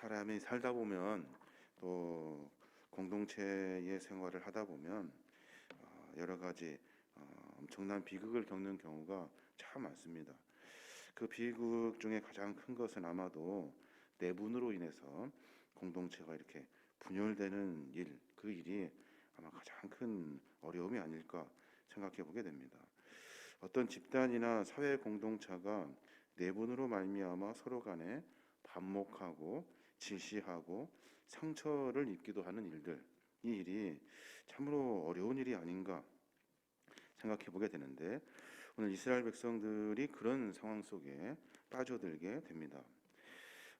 사람이 살다 보면 또 공동체의 생활을 하다 보면 여러 가지 엄청난 비극을 겪는 경우가 참 많습니다. 그 비극 중에 가장 큰 것은 아마도 내분으로 인해서 공동체가 이렇게 분열되는 일, 그 일이 아마 가장 큰 어려움이 아닐까 생각해 보게 됩니다. 어떤 집단이나 사회 공동체가 내분으로 말미암아 서로 간에 반목하고 질시하고 상처를 입기도 하는 일들, 이 일이 참으로 어려운 일이 아닌가 생각해 보게 되는데, 오늘 이스라엘 백성들이 그런 상황 속에 빠져들게 됩니다.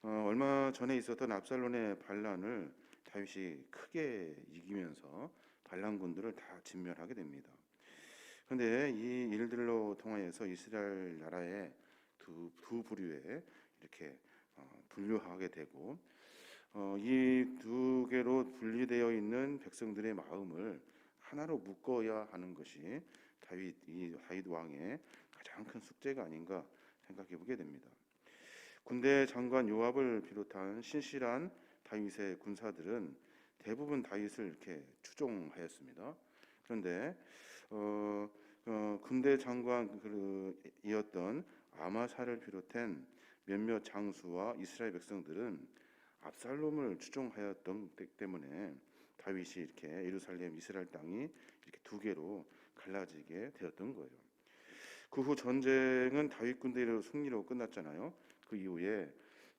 얼마 전에 있었던 압살롬의 반란을 다윗이 크게 이기면서 반란군들을 다 진멸하게 됩니다. 그런데 이 일들로 통하여서 이스라엘 나라의 두 부류에 이렇게 분류하게 되고, 이 두 개로 분리되어 있는 백성들의 마음을 하나로 묶어야 하는 것이 다윗 왕의 가장 큰 숙제가 아닌가 생각해 보게 됩니다. 군대 장관 요압을 비롯한 신실한 다윗의 군사들은 대부분 다윗을 이렇게 추종하였습니다. 그런데 군대 장관이었던 아마사를 비롯한 몇몇 장수와 이스라엘 백성들은 압살롬을 추종하였던 때문에 다윗이 이렇게 예루살렘 이스라엘 땅이 이렇게 두 개로 갈라지게 되었던 거예요. 그 후 전쟁은 다윗 군대의 승리로 끝났잖아요. 그 이후에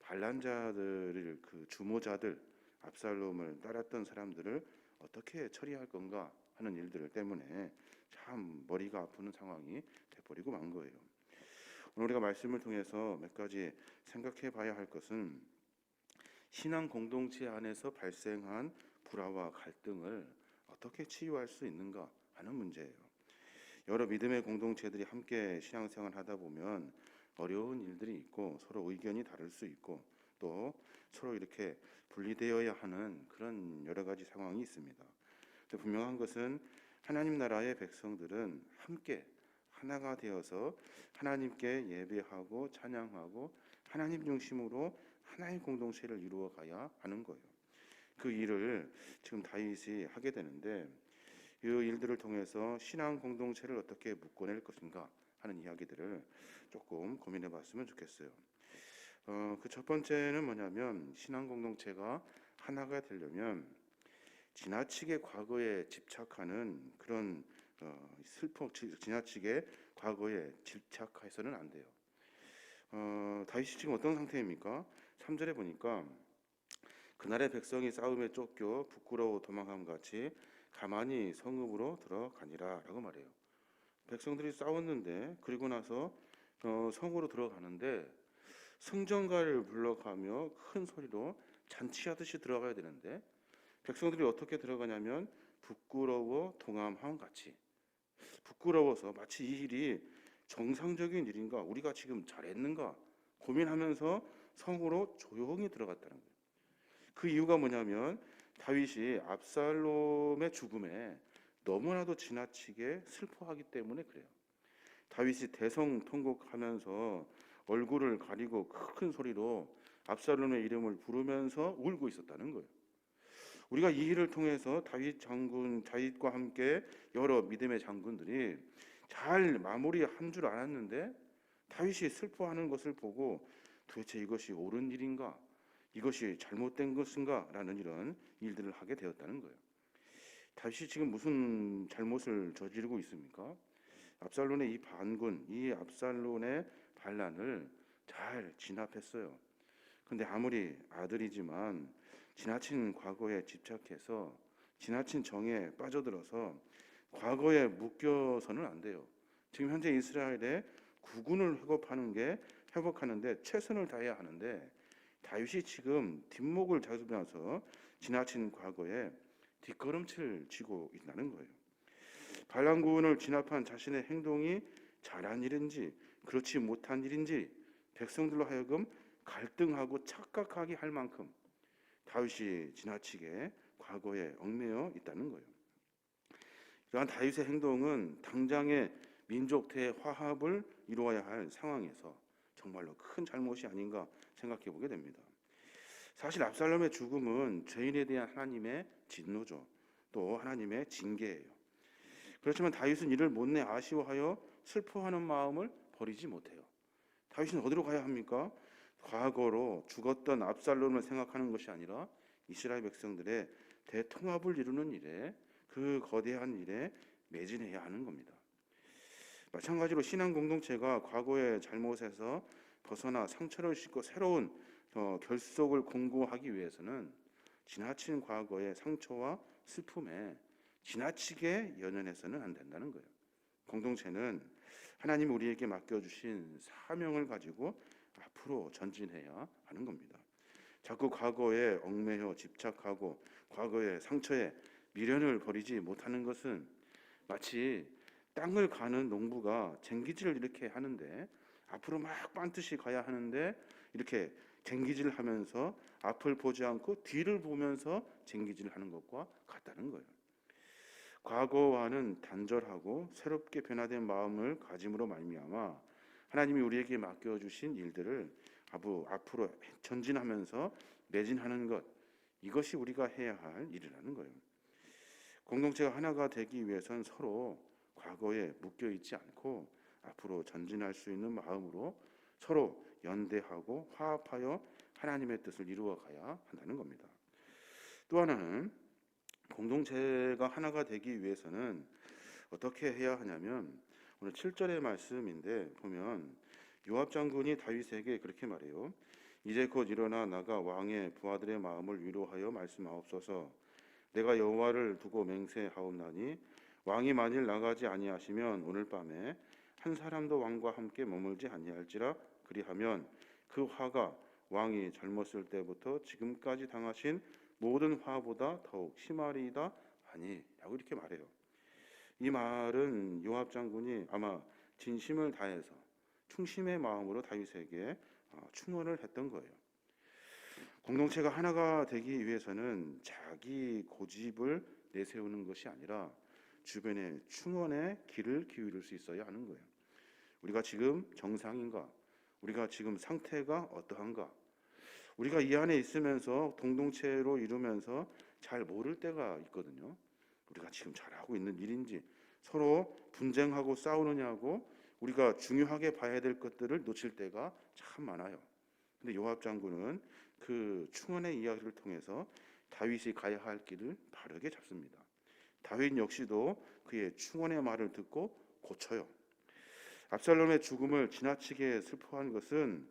반란자들을, 그 주모자들, 압살롬을 따랐던 사람들을 어떻게 처리할 건가 하는 일들 때문에 참 머리가 아프는 상황이 돼버리고 만 거예요. 오늘 우리가 말씀을 통해서 몇 가지 생각해 봐야 할 것은 신앙 공동체 안에서 발생한 불화와 갈등을 어떻게 치유할 수 있는가 하는 문제예요. 여러 믿음의 공동체들이 함께 신앙생활 하다 보면 어려운 일들이 있고 서로 의견이 다를 수 있고 또 서로 이렇게 분리되어야 하는 그런 여러 가지 상황이 있습니다. 분명한 것은 하나님 나라의 백성들은 함께 하나가 되어서 하나님께 예배하고 찬양하고 하나님 중심으로 하나의 공동체를 이루어 가야 하는 거예요. 그 일을 지금 다윗이 하게 되는데, 이 일들을 통해서 신앙 공동체를 어떻게 묶어낼 것인가 하는 이야기들을 조금 고민해 봤으면 좋겠어요. 그 첫 번째는 뭐냐면, 신앙 공동체가 하나가 되려면 지나치게 과거에 집착하는 그런 지나치게 과거에 집착해서는 안 돼요. 다윗이 지금 어떤 상태입니까? 3절에 보니까 그날의 백성이 싸움에 쫓겨 부끄러워 도망함 같이 가만히 성읍으로 들어가니라 라고 말해요. 백성들이 싸웠는데, 그리고 나서 성으로 들어가는데 승전가를 불러가며 큰 소리로 잔치하듯이 들어가야 되는데, 백성들이 어떻게 들어가냐면 부끄러워 동함함 같이, 부끄러워서 마치 이 일이 정상적인 일인가, 우리가 지금 잘했는가 고민하면서 성으로 조용히 들어갔다는 거예요. 그 이유가 뭐냐면 다윗이 압살롬의 죽음에 너무나도 지나치게 슬퍼하기 때문에 그래요. 다윗이 대성통곡하면서 얼굴을 가리고 큰 소리로 압살롬의 이름을 부르면서 울고 있었다는 거예요. 우리가 이 일을 통해서 다윗과 함께 여러 믿음의 장군들이 잘 마무리한 줄 알았는데, 다윗이 슬퍼하는 것을 보고 도대체 이것이 옳은 일인가, 이것이 잘못된 것인가 라는 이런 일들을 하게 되었다는 거예요. 다윗이 지금 무슨 잘못을 저지르고 있습니까? 압살롬의 이 반군, 이 압살롬의 반란을 잘 진압했어요. 근데 아무리 아들이지만 지나친 과거에 집착해서 지나친 정에 빠져들어서 과거에 묶여서는 안 돼요. 지금 현재 이스라엘의 국군을 회복하는데 최선을 다해야 하는데, 다윗이 지금 뒷목을 잡으면서 지나친 과거에 뒷걸음질 치고 있다는 거예요. 반란군을 진압한 자신의 행동이 잘한 일인지 그렇지 못한 일인지 백성들로 하여금 갈등하고 착각하게 할 만큼 다윗이 지나치게 과거에 얽매여 있다는 거예요. 이러한 다윗의 행동은 당장의 민족 대화합을 이루어야 할 상황에서 정말로 큰 잘못이 아닌가 생각해 보게 됩니다. 사실 압살롬의 죽음은 죄인에 대한 하나님의 진노죠. 또 하나님의 징계예요. 그렇지만 다윗은 이를 못내 아쉬워하여 슬퍼하는 마음을 버리지 못해요. 다윗은 어디로 가야 합니까? 과거로 죽었던 압살롬을 생각하는 것이 아니라 이스라엘 백성들의 대통합을 이루는 일에, 그 거대한 일에 매진해야 하는 겁니다. 마찬가지로 신앙 공동체가 과거의 잘못에서 벗어나 상처를 씻고 새로운 결속을 공고하기 위해서는 지나친 과거의 상처와 슬픔에 지나치게 연연해서는 안 된다는 거예요. 공동체는 하나님이 우리에게 맡겨주신 사명을 가지고 앞으로 전진해야 하는 겁니다. 자꾸 과거에 얽매여 집착하고 과거의 상처에 미련을 버리지 못하는 것은 마치 땅을 가는 농부가 쟁기질을 이렇게 하는데, 앞으로 막 반드시 가야 하는데 이렇게 쟁기질을 하면서 앞을 보지 않고 뒤를 보면서 쟁기질을 하는 것과 같다는 거예요. 과거와는 단절하고 새롭게 변화된 마음을 가짐으로 말미암아 하나님이 우리에게 맡겨주신 일들을 앞으로 전진하면서 매진하는 것, 이것이 우리가 해야 할 일이라는 거예요. 공동체가 하나가 되기 위해선 서로 과거에 묶여있지 않고 앞으로 전진할 수 있는 마음으로 서로 연대하고 화합하여 하나님의 뜻을 이루어가야 한다는 겁니다. 또 하나는 공동체가 하나가 되기 위해서는 어떻게 해야 하냐면, 오늘 7절의 말씀인데 보면 요압 장군이 다윗에게 그렇게 말해요. 이제 곧 일어나 나가 왕의 부하들의 마음을 위로하여 말씀하옵소서. 내가 여호와를 두고 맹세하옵나니 왕이 만일 나가지 아니하시면 오늘 밤에 한 사람도 왕과 함께 머물지 아니할지라. 그리하면 그 화가 왕이 젊었을 때부터 지금까지 당하신 모든 화보다 더욱 심하리이다 하니, 라고 이렇게 말해요. 이 말은 요압 장군이 아마 진심을 다해서 충심의 마음으로 다윗에게 충원을 했던 거예요. 공동체가 하나가 되기 위해서는 자기 고집을 내세우는 것이 아니라 주변의 충원의 길을 기울일 수 있어야 하는 거예요. 우리가 지금 정상인가? 우리가 지금 상태가 어떠한가? 우리가 이 안에 있으면서 공동체로 이루면서 잘 모를 때가 있거든요. 우리가 지금 잘하고 있는 일인지, 서로 분쟁하고 싸우느냐고 우리가 중요하게 봐야 될 것들을 놓칠 때가 참 많아요. 근데 요압 장군은 그 충원의 이야기를 통해서 다윗이 가야 할 길을 바르게 잡습니다. 다윗 역시도 그의 충원의 말을 듣고 고쳐요. 압살롬의 죽음을 지나치게 슬퍼한 것은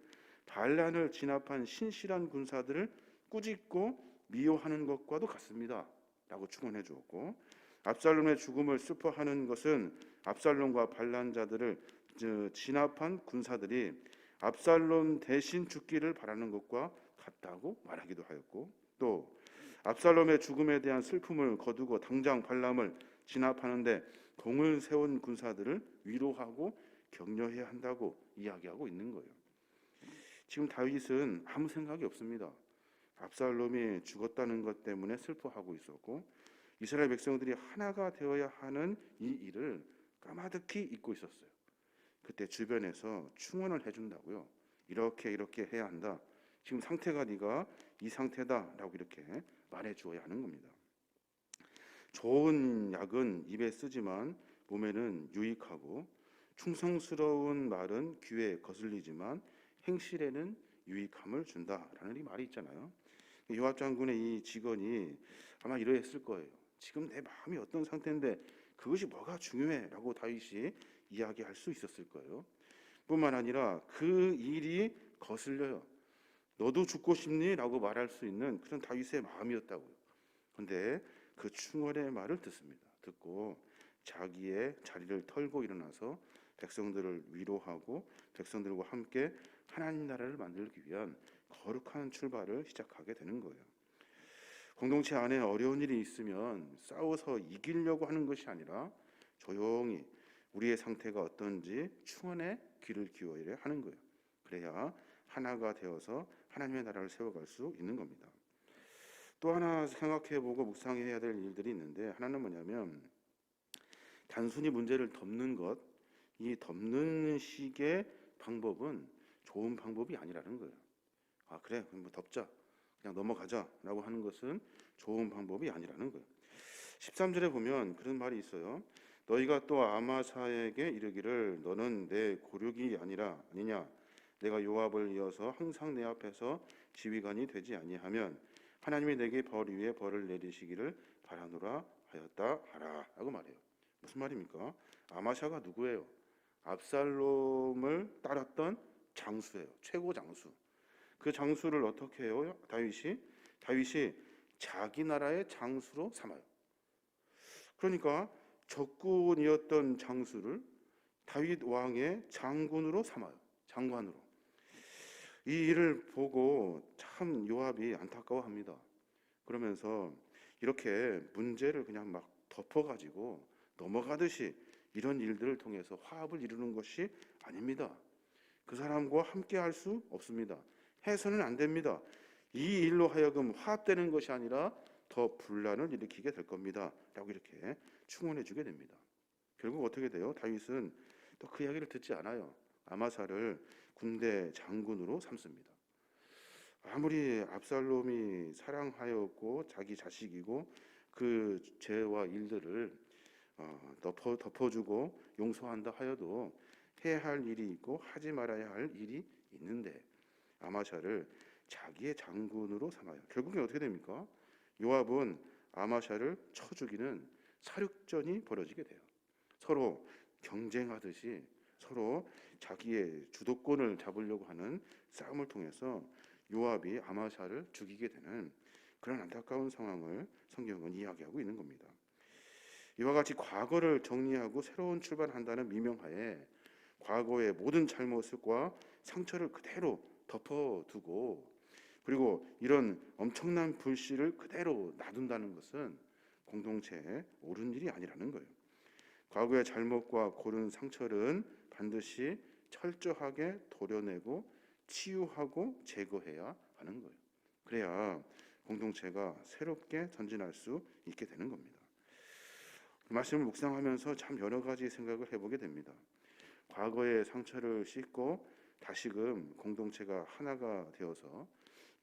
반란을 진압한 신실한 군사들을 꾸짖고 미워하는 것과도 같습니다, 라고 충원해 주었고, 압살롬의 죽음을 슬퍼하는 것은 압살롬과 반란자들을 진압한 군사들이 압살롬 대신 죽기를 바라는 것과 같다고 말하기도 하였고, 또 압살롬의 죽음에 대한 슬픔을 거두고 당장 반란을 진압하는데 공을 세운 군사들을 위로하고 격려해야 한다고 이야기하고 있는 거예요. 지금 다윗은 아무 생각이 없습니다. 압살롬이 죽었다는 것 때문에 슬퍼하고 있었고, 이스라엘 백성들이 하나가 되어야 하는 이 일을 까마득히 잊고 있었어요. 그때 주변에서 충원을 해준다고요. 이렇게 해야 한다. 지금 상태가 네가 이 상태다라고 이렇게 말해주어야 하는 겁니다. 좋은 약은 입에 쓰지만 몸에는 유익하고, 충성스러운 말은 귀에 거슬리지만 행실에는 유익함을 준다라는 이 말이 있잖아요. 요압 장군의 이 직원이 아마 이러했을 거예요. 지금 내 마음이 어떤 상태인데 그것이 뭐가 중요해? 라고 다윗이 이야기할 수 있었을 거예요. 뿐만 아니라 그 일이 거슬려요. 너도 죽고 싶니? 라고 말할 수 있는 그런 다윗의 마음이었다고요. 그런데 그 충원의 말을 듣습니다. 듣고 자기의 자리를 털고 일어나서 백성들을 위로하고 백성들과 함께 하나님 나라를 만들기 위한 거룩한 출발을 시작하게 되는 거예요. 공동체 안에 어려운 일이 있으면 싸워서 이기려고 하는 것이 아니라 조용히 우리의 상태가 어떤지 충원의 귀를 기울여야 하는 거예요. 그래야 하나가 되어서 하나님의 나라를 세워갈 수 있는 겁니다. 또 하나 생각해보고 묵상해야 될 일들이 있는데, 하나는 뭐냐면 단순히 문제를 덮는 것, 이 덮는 식의 방법은 좋은 방법이 아니라는 거예요. 그래, 뭐 덮자. 그냥 넘어가자라고 하는 것은 좋은 방법이 아니라는 거예요. 13절에 보면 그런 말이 있어요. 너희가 또 아마사에게 이르기를 너는 내 고륙이 아니냐, 내가 요압을 이어서 항상 내 앞에서 지휘관이 되지 아니하면 하나님이 내게 벌 위에 벌을 내리시기를 바라노라 하였다 하라 라고 말해요. 무슨 말입니까? 아마샤가 누구예요? 압살롬을 따랐던 장수예요. 최고 장수. 그 장수를 어떻게 해요? 다윗이 자기 나라의 장수로 삼아요. 그러니까 적군이었던 장수를 다윗 왕의 장군으로 삼아요. 장관으로. 이 일을 보고 참 요압이 안타까워합니다. 그러면서 이렇게 문제를 그냥 막 덮어가지고 넘어가듯이 이런 일들을 통해서 화합을 이루는 것이 아닙니다. 그 사람과 함께 할 수 없습니다. 해서는 안 됩니다. 이 일로 하여금 화합되는 것이 아니라 더 분란을 일으키게 될 겁니다 라고 이렇게 충원해 주게 됩니다. 결국 어떻게 돼요? 다윗은 또 그 이야기를 듣지 않아요. 아마사를 군대 장군으로 삼습니다. 아무리 압살롬이 사랑하였고 자기 자식이고 그 죄와 일들을 덮어주고 용서한다 하여도 해야 할 일이 있고 하지 말아야 할 일이 있는데 아마샤를 자기의 장군으로 삼아요. 결국에 어떻게 됩니까? 요압은 아마샤를 쳐 죽이는 사륙전이 벌어지게 돼요. 서로 경쟁하듯이 서로 자기의 주도권을 잡으려고 하는 싸움을 통해서 요압이 아마샤를 죽이게 되는 그런 안타까운 상황을 성경은 이야기하고 있는 겁니다. 이와 같이 과거를 정리하고 새로운 출발한다는 미명하에 과거의 모든 잘못과 상처를 그대로 덮어두고 그리고 이런 엄청난 불씨를 그대로 놔둔다는 것은 공동체에 옳은 일이 아니라는 거예요. 과거의 잘못과 고른 상처는 반드시 철저하게 도려내고 치유하고 제거해야 하는 거예요. 그래야 공동체가 새롭게 전진할 수 있게 되는 겁니다. 말씀을 묵상하면서 참 여러 가지 생각을 해보게 됩니다. 과거의 상처를 씻고 다시금 공동체가 하나가 되어서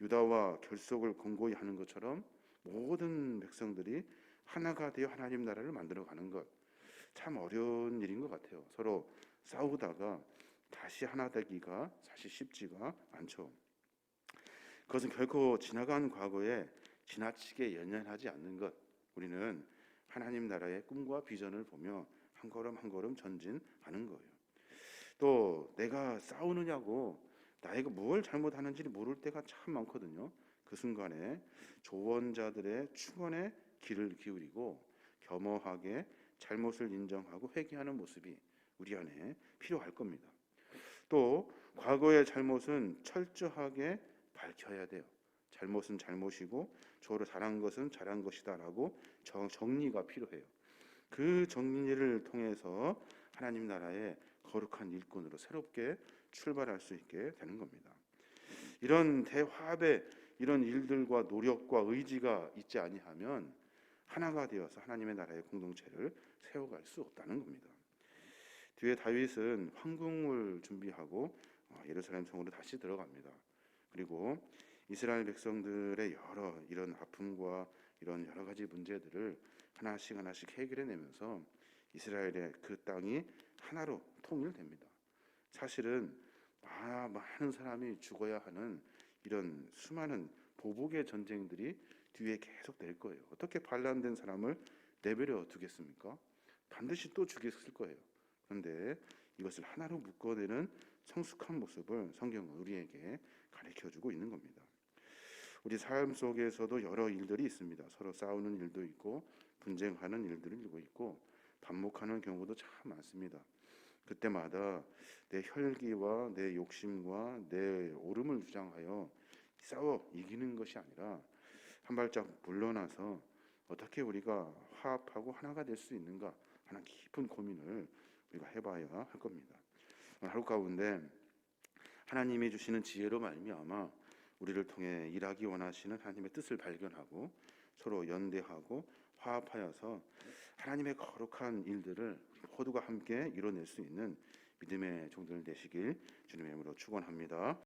유다와 결속을 공고히 하는 것처럼 모든 백성들이 하나가 되어 하나님 나라를 만들어가는 것 참 어려운 일인 것 같아요. 서로 싸우다가 다시 하나 되기가 사실 쉽지가 않죠. 그것은 결코 지나간 과거에 지나치게 연연하지 않는 것. 우리는 하나님 나라의 꿈과 비전을 보며 한 걸음 한 걸음 전진하는 거예요. 또 내가 싸우느냐고 나이가 뭘 잘못하는지 모를 때가 참 많거든요. 그 순간에 조언자들의 충언에 귀를 기울이고 겸허하게 잘못을 인정하고 회개하는 모습이 우리 안에 필요할 겁니다. 또 과거의 잘못은 철저하게 밝혀야 돼요. 잘못은 잘못이고 저로 잘한 것은 잘한 것이다라고 정리가 필요해요. 그 정리를 통해서 하나님 나라의 거룩한 일꾼으로 새롭게 출발할 수 있게 되는 겁니다. 이런 대화합의 이런 일들과 노력과 의지가 있지 아니하면 하나가 되어서 하나님의 나라의 공동체를 세워갈 수 없다는 겁니다. 뒤에 다윗은 황궁을 준비하고 예루살렘 성으로 다시 들어갑니다. 그리고 이스라엘 백성들의 여러 이런 아픔과 이런 여러 가지 문제들을 하나씩 해결해내면서 이스라엘의 그 땅이 하나로 통일됩니다. 사실은 많은 사람이 죽어야 하는 이런 수많은 보복의 전쟁들이 뒤에 계속 될 거예요. 어떻게 반란된 사람을 내버려 두겠습니까? 반드시 또 죽였을 거예요. 그런데 이것을 하나로 묶어내는 성숙한 모습을 성경은 우리에게 가르쳐주고 있는 겁니다. 우리 삶 속에서도 여러 일들이 있습니다. 서로 싸우는 일도 있고 분쟁하는 일들이 있고 반목하는 경우도 참 많습니다. 그때마다 내 혈기와 내 욕심과 내 옳음을 주장하여 싸워 이기는 것이 아니라 한 발짝 물러나서 어떻게 우리가 화합하고 하나가 될 수 있는가 하는 깊은 고민을 우리가 해봐야 할 겁니다. 하루 가운데 하나님이 주시는 지혜로 말미암아 우리를 통해 일하기 원하시는 하나님의 뜻을 발견하고 서로 연대하고 화합하여서 하나님의 거룩한 일들을 모두가 함께 이뤄낼 수 있는 믿음의 종들 되시길 주님의 이름으로 축원합니다.